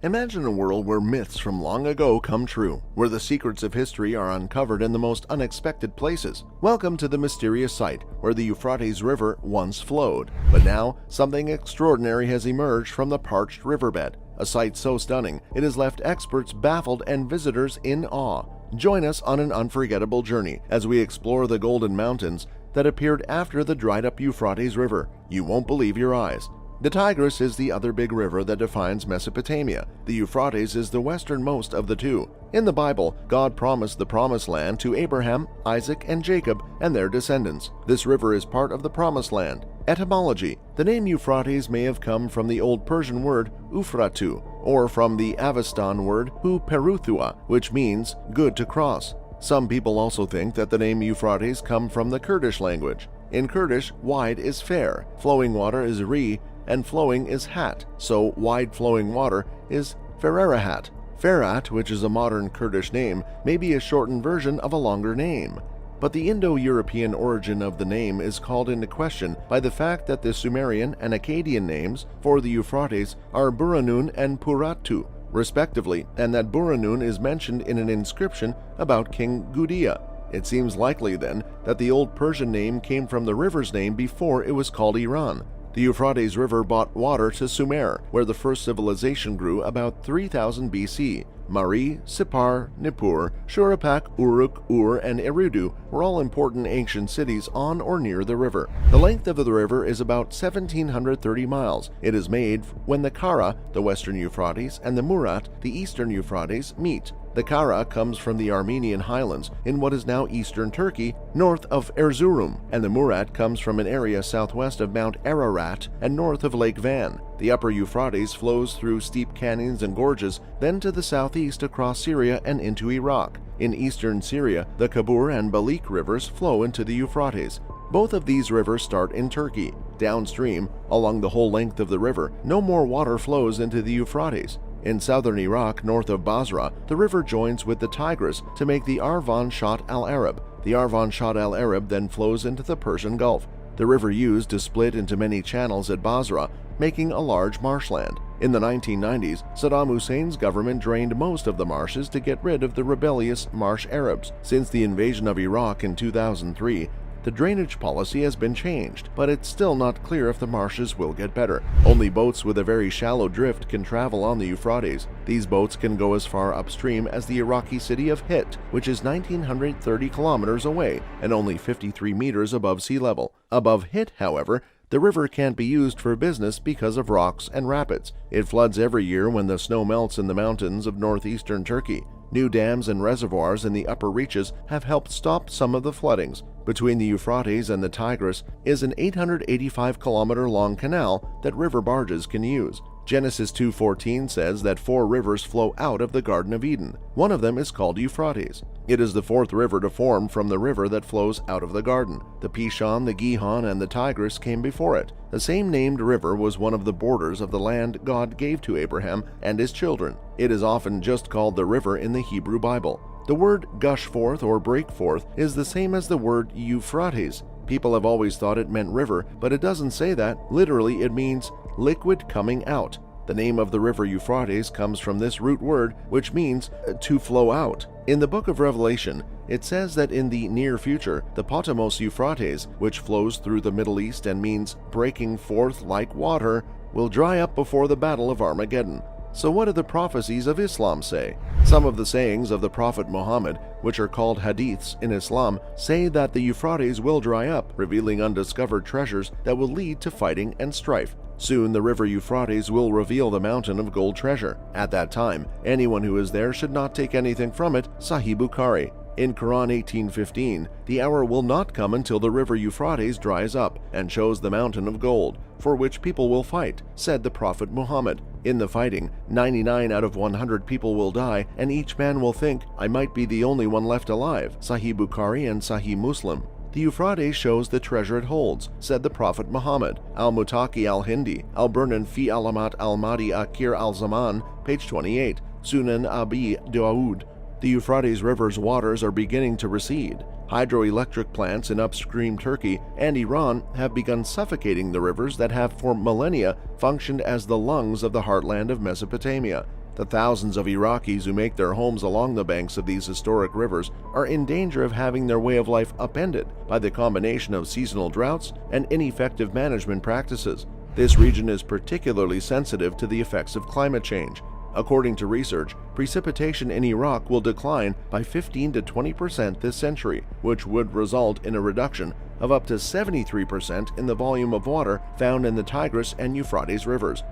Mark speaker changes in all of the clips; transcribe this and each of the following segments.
Speaker 1: Imagine a world where myths from long ago come true, where the secrets of history are uncovered in the most unexpected places. Welcome to the mysterious site where the Euphrates River once flowed, but now something extraordinary has emerged from the parched riverbed. A sight so stunning, it has left experts baffled and visitors in awe. Join us on an unforgettable journey as we explore the Golden Mountains that appeared after the dried-up Euphrates River. You won't believe your eyes. The Tigris is the other big river that defines Mesopotamia. The Euphrates is the westernmost of the two. In the Bible, God promised the Promised Land to Abraham, Isaac, and Jacob and their descendants. This river is part of the Promised Land. Etymology: the name Euphrates may have come from the Old Persian word Ufratu, or from the Avestan word Huperuthua, which means good to cross. Some people also think that the name Euphrates comes from the Kurdish language. In Kurdish, wide is fair, flowing water is ri, and flowing is hat, so wide flowing water is Fererahat. Ferat, which is a modern Kurdish name, may be a shortened version of a longer name. But the Indo-European origin of the name is called into question by the fact that the Sumerian and Akkadian names for the Euphrates are Buranun and Puratu, respectively, and that Buranun is mentioned in an inscription about King Gudea. It seems likely, then, that the Old Persian name came from the river's name before it was called Iran. The Euphrates River brought water to Sumer, where the first civilization grew about 3000 BC. Mari, Sippar, Nippur, Shuruppak, Uruk, Ur, and Eridu were all important ancient cities on or near the river. The length of the river is about 1,730 miles. It is made when the Kara, the western Euphrates, and the Murat, the eastern Euphrates, meet. The Kara comes from the Armenian highlands in what is now eastern Turkey, north of Erzurum, and the Murat comes from an area southwest of Mount Ararat and north of Lake Van. The upper Euphrates flows through steep canyons and gorges, then to the southeast across Syria and into Iraq. In eastern Syria, the Kabur and Balik rivers flow into the Euphrates. Both of these rivers start in Turkey. Downstream, along the whole length of the river, no more water flows into the Euphrates. In southern Iraq, north of Basra, the river joins with the Tigris to make the Arvan Shat al-Arab. The Arvan Shat al-Arab then flows into the Persian Gulf. The river used to split into many channels at Basra, making a large marshland. In the 1990s, Saddam Hussein's government drained most of the marshes to get rid of the rebellious Marsh Arabs. Since the invasion of Iraq in 2003, the drainage policy has been changed, but it's still not clear if the marshes will get better. Only boats with a very shallow drift can travel on the Euphrates. These boats can go as far upstream as the Iraqi city of Hit, which is 1,930 kilometers away and only 53 meters above sea level. Above Hit, however, the river can't be used for business because of rocks and rapids. It floods every year when the snow melts in the mountains of northeastern Turkey. New dams and reservoirs in the upper reaches have helped stop some of the floodings. Between the Euphrates and the Tigris is an 885-kilometer-long canal that river barges can use. Genesis 2:14 says that 4 rivers flow out of the Garden of Eden. One of them is called Euphrates. It is the 4th river to form from the river that flows out of the garden. The Pishon, the Gihon, and the Tigris came before it. The same named river was one of the borders of the land God gave to Abraham and his children. It is often just called the river in the Hebrew Bible. The word gush forth or break forth is the same as the word Euphrates. People have always thought it meant river, but it doesn't say that. Literally, it means liquid coming out. The name of the river Euphrates comes from this root word, which means to flow out. In the book of Revelation, it says that in the near future, the Potamos Euphrates, which flows through the Middle East and means breaking forth like water, will dry up before the battle of Armageddon. So what do the prophecies of Islam say? Some of the sayings of the Prophet Muhammad, which are called hadiths in Islam, say that the Euphrates will dry up, revealing undiscovered treasures that will lead to fighting and strife. Soon the river Euphrates will reveal the mountain of gold treasure. At that time, anyone who is there should not take anything from it. Sahih Bukhari. In Quran 18:15, the hour will not come until the river Euphrates dries up and shows the mountain of gold, for which people will fight, said the Prophet Muhammad. In the fighting, 99 out of 100 people will die, and each man will think, I might be the only one left alive. Sahih Bukhari and Sahih Muslim. The Euphrates shows the treasure it holds, said the Prophet Muhammad. Al-Mutaki al-Hindi, Al-Burnan fi Alamat al-Mahdi Akhir al-Zaman, page 28, Sunan Abi Dawood. The Euphrates River's waters are beginning to recede. Hydroelectric plants in upstream Turkey and Iran have begun suffocating the rivers that have for millennia functioned as the lungs of the heartland of Mesopotamia. The thousands of Iraqis who make their homes along the banks of these historic rivers are in danger of having their way of life upended by the combination of seasonal droughts and ineffective management practices. This region is particularly sensitive to the effects of climate change. According to research, precipitation in Iraq will decline by 15 to 20% this century, which would result in a reduction of up to 73% in the volume of water found in the Tigris and Euphrates rivers.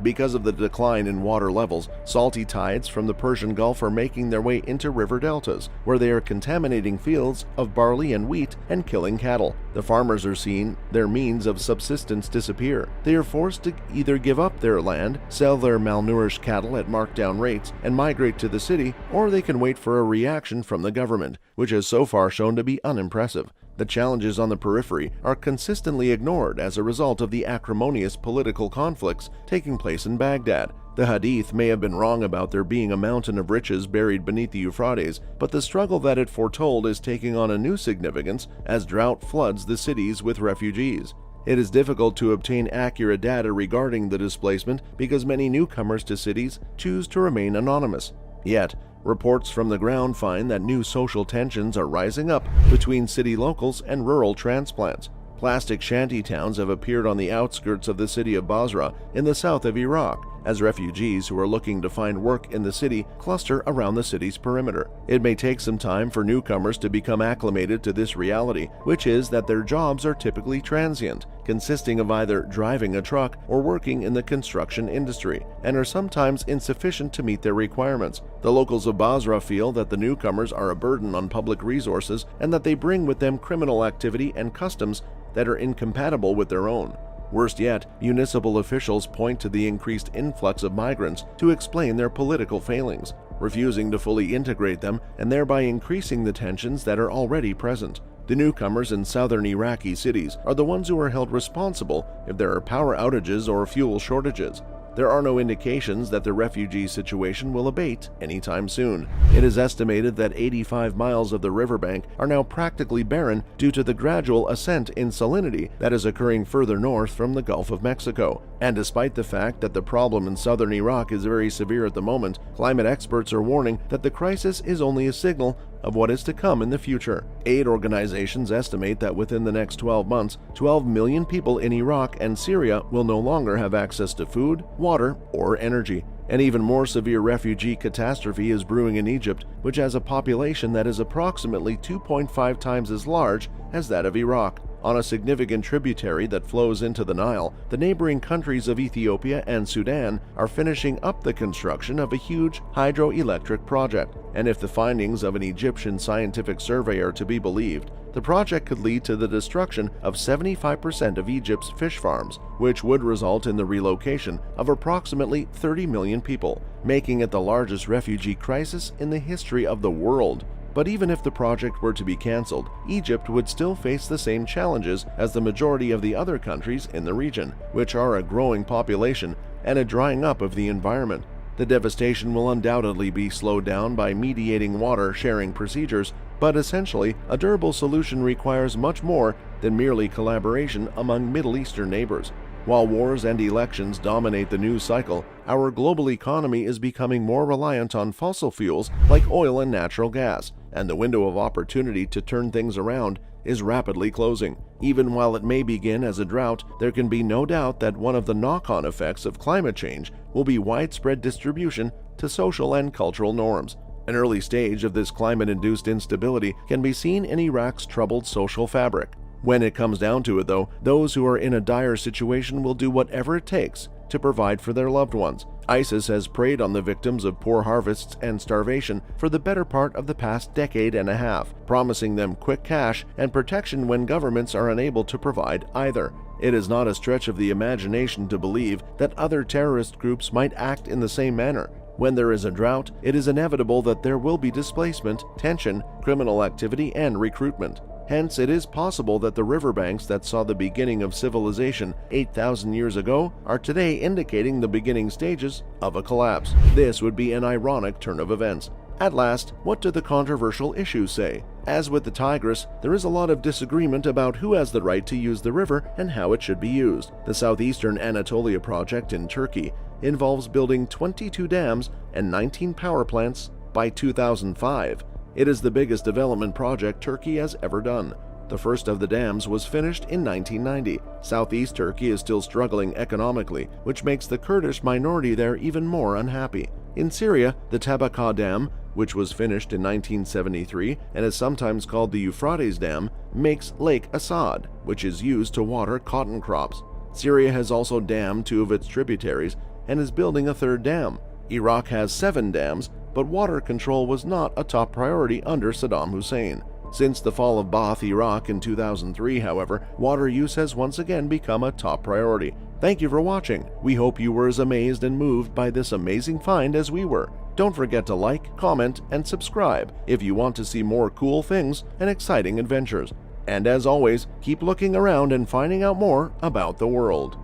Speaker 1: Because of the decline in water levels, salty tides from the Persian Gulf are making their way into river deltas, where they are contaminating fields of barley and wheat and killing cattle. The farmers are seeing their means of subsistence disappear. They are forced to either give up their land, sell their malnourished cattle at marked-down rates, and migrate to the city, or they can wait for a reaction from the government, which has so far shown to be unimpressive. The challenges on the periphery are consistently ignored as a result of the acrimonious political conflicts taking place in Baghdad. The Hadith may have been wrong about there being a mountain of riches buried beneath the Euphrates, but the struggle that it foretold is taking on a new significance as drought floods the cities with refugees. It is difficult to obtain accurate data regarding the displacement because many newcomers to cities choose to remain anonymous. Yet, reports from the ground find that new social tensions are rising up between city locals and rural transplants. Plastic shanty towns have appeared on the outskirts of the city of Basra in the south of Iraq, as refugees who are looking to find work in the city cluster around the city's perimeter. It may take some time for newcomers to become acclimated to this reality, which is that their jobs are typically transient, consisting of either driving a truck or working in the construction industry, and are sometimes insufficient to meet their requirements. The locals of Basra feel that the newcomers are a burden on public resources and that they bring with them criminal activity and customs that are incompatible with their own. Worst yet, municipal officials point to the increased influx of migrants to explain their political failings, refusing to fully integrate them and thereby increasing the tensions that are already present. The newcomers in southern Iraqi cities are the ones who are held responsible if there are power outages or fuel shortages. There are no indications that the refugee situation will abate anytime soon. It is estimated that 85 miles of the riverbank are now practically barren due to the gradual ascent in salinity that is occurring further north from the Gulf of Mexico. And despite the fact that the problem in southern Iraq is very severe at the moment, climate experts are warning that the crisis is only a signal of what is to come in the future. Aid organizations estimate that within the next 12 months, 12 million people in Iraq and Syria will no longer have access to food, water, or energy. An even more severe refugee catastrophe is brewing in Egypt, which has a population that is approximately 2.5 times as large as that of Iraq. On a significant tributary that flows into the Nile, the neighboring countries of Ethiopia and Sudan are finishing up the construction of a huge hydroelectric project. And if the findings of an Egyptian scientific survey are to be believed, the project could lead to the destruction of 75% of Egypt's fish farms, which would result in the relocation of approximately 30 million people, making it the largest refugee crisis in the history of the world. But even if the project were to be cancelled, Egypt would still face the same challenges as the majority of the other countries in the region, which are a growing population and a drying up of the environment. The devastation will undoubtedly be slowed down by mediating water-sharing procedures, but essentially, a durable solution requires much more than merely collaboration among Middle Eastern neighbors. While wars and elections dominate the news cycle, our global economy is becoming more reliant on fossil fuels like oil and natural gas, and the window of opportunity to turn things around is rapidly closing. Even while it may begin as a drought, there can be no doubt that one of the knock-on effects of climate change will be widespread distribution to social and cultural norms. An early stage of this climate-induced instability can be seen in Iraq's troubled social fabric. When it comes down to it, though, those who are in a dire situation will do whatever it takes to provide for their loved ones. ISIS has preyed on the victims of poor harvests and starvation for the better part of the past decade and a half, promising them quick cash and protection when governments are unable to provide either. It is not a stretch of the imagination to believe that other terrorist groups might act in the same manner. When there is a drought, it is inevitable that there will be displacement, tension, criminal activity, and recruitment. Hence, it is possible that the riverbanks that saw the beginning of civilization 8,000 years ago are today indicating the beginning stages of a collapse. This would be an ironic turn of events. At last, what do the controversial issues say? As with the Tigris, there is a lot of disagreement about who has the right to use the river and how it should be used. The Southeastern Anatolia project in Turkey involves building 22 dams and 19 power plants by 2005. It is the biggest development project Turkey has ever done. The first of the dams was finished in 1990. Southeast Turkey is still struggling economically, which makes the Kurdish minority there even more unhappy. In Syria, the Tabaka Dam, which was finished in 1973 and is sometimes called the Euphrates Dam, makes Lake Assad, which is used to water cotton crops. Syria has also dammed 2 of its tributaries and is building a 3rd dam. Iraq has 7 dams, but water control was not a top priority under Saddam Hussein. Since the fall of Baath, Iraq in 2003, however, water use has once again become a top priority. Thank you for watching. We hope you were as amazed and moved by this amazing find as we were. Don't forget to like, comment, and subscribe if you want to see more cool things and exciting adventures. And as always, keep looking around and finding out more about the world.